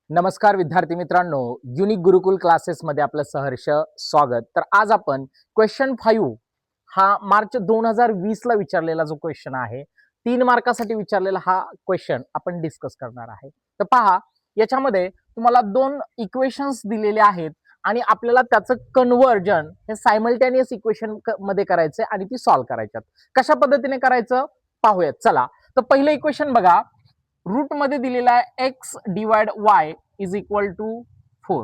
नमस्कार विद्यार्थी मित्रांनो, युनिक गुरुकुल क्लासेसमध्ये आपलं सहर्ष स्वागत. तर आज आपण क्वेश्चन 5 हा मार्च 2020 ला विचारलेला जो क्वेश्चन आहे, 3 मार्कासाठी विचारलेला हा क्वेश्चन आपण डिस्कस करणार आहे. तर पहा, याच्यामध्ये तुम्हाला 2 इक्वेशन्स दिलेले आहेत आणि आपल्याला त्याचं कन्व्हर्जन हे सायमल्टेनियस इक्वेशन मध्ये करायचं आणि ती सॉल्व्ह करायच्यात. कशा पद्धतीने करायचं पाहूयात. चला, तर पहिलं इक्वेशन बघा. रूट मध्ये दिलेला आहे x divide y is equal to 4.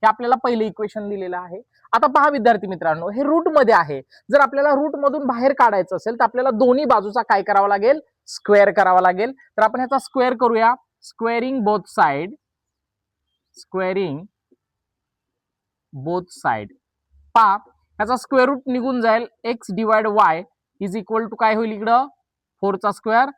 हे आपल्याला पहिलं इक्वेशन दिलेलं आहे. आता पहा विद्यार्थी मित्रांनो, हे रूट मध्ये आहे. जर आपल्याला रूट मधून बाहेर काढायचं असेल तर आपल्याला दोन्ही बाजूचा काय करावा लागेल, स्क्वेअर करावा लागेल. तर आपण ह्याचा स्क्वेअर करूया. Squaring both side, squaring both side. पहा, ह्याचा स्क्वेअर रूट निघून जाईल. X divide y is equal to काय होईल इकडं, 4 चा स्क्वेअर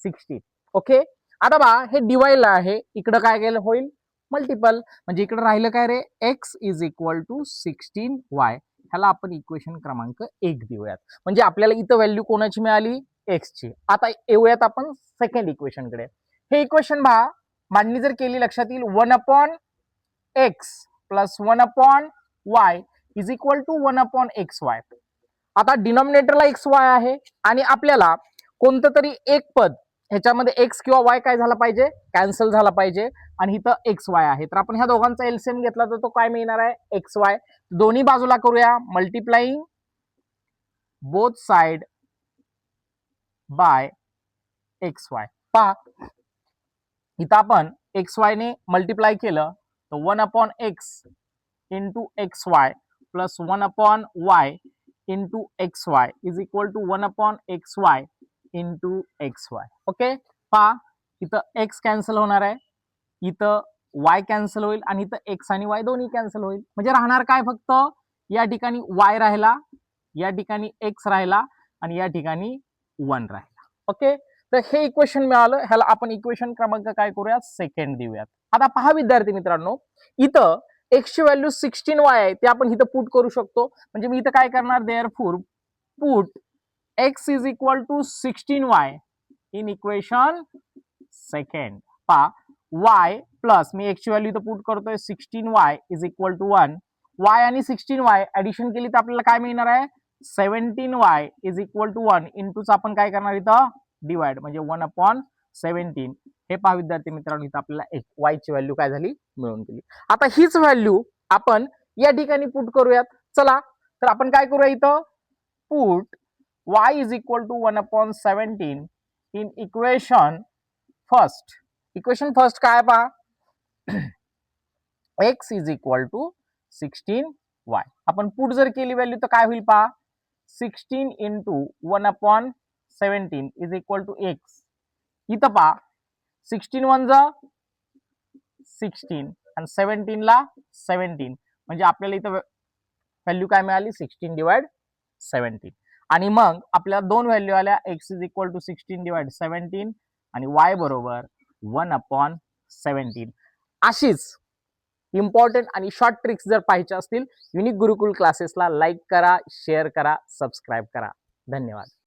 16. ओके, आता बा हे डिवाइड आहे, इकडं काय केलं होईल मल्टिपल, म्हणजे इकडे राहिलं काय रे, x is equal to 16y. ह्याला आपण इक्वेशन क्रमांक 1 देऊयात. म्हणजे आपल्याला इथं व्हॅल्यू कोणाची मिळाली, एक्स ची. आता येऊयात आपण सेकंड इक्वेशन कडे. हे इक्वेशन बा मांडणी जर केली लक्षात येईल, 1/x plus 1/y is equal to 1/xy. आता डिनॉमिनेटरला एक्स वाय आहे आणि आपल्याला कोणतं तरी एक पद ह्याच्यामध्ये एक्स किंवा वाय काय झाला पाहिजे, कॅन्सल झाला पाहिजे. आणि इथं एक्स वाय आहे, तर आपण ह्या दोघांचा एलसीएम घेतला तर तो काय मिळणार आहे, एक्स वाय. दोन्ही बाजूला करूया multiplying both side by x Y. पहा, इथं आपण एक्स वाय ने मल्टिप्लाय केलं तर 1/x into x y plus 1/y into x y is equal to 1/xy into x y. Okay, पहा इथं एक्स कॅन्सल होणार आहे, इथं वाय कॅन्सल होईल आणि इथं एक्स आणि वाय दोन्ही कॅन्सल होईल. म्हणजे राहणार काय, फक्त या ठिकाणी वाय राहिला, या ठिकाणी एक्स राहिला आणि या ठिकाणी 1 राहिला. ओके, तर हे इक्वेशन मिळालं. ह्याला आपण इक्वेशन क्रमांक काय करूयात, सेकंड देऊयात. आता पहा विद्यार्थी मित्रांनो, इथं एक्स ची व्हॅल्यू 16y आहे, ते आपण इथं पुट करू शकतो. म्हणजे मी इथं काय करणार, therefore put x is equal to 16y in equation second. पहा, y प्लस मी x ची व्हॅल्यू इथं पुट करतोय 16y is equal to 1. y आणि 16y ऍडिशन केली तर आपल्याला काय मिळणार आहे, 17y इज इक्वल टू 1 इंटूच आपण काय करणार इथं डिवाइड, म्हणजे 1/17. हे पहा विद्यार्थी मित्रांनो, इथं आपल्याला y ची व्हॅल्यू काय झाली, मिळून गेली. आता हीच व्हॅल्यू आपण या ठिकाणी पुट करूयात. चला, तर आपण काय करूया, इथं put y is equal to 1/17 in equation first. Equation first काय पहा, x is equal to 16y. आपण पुट जर केली व्हॅल्यू तर काय होईल पहा, 16 into 1/17 is equal to x. इथं पहा 16 1 जा 16 आणि 17 ला 17, म्हणजे आपल्याला इथं व्हॅल्यू काय मिळाली, 16 डिवाइड 17. आणि मग आपल्याला दोन व्हॅल्यू आल्या, x is equal to 16 divide 17 आणि y बरोबर 1/17. अशीच इम्पॉर्टंट आणि शॉर्ट ट्रिक्स जर पाहिजे असतील, युनिक गुरुकुल क्लासेसला लाईक करा, शेअर करा, सबस्क्राईब करा. धन्यवाद.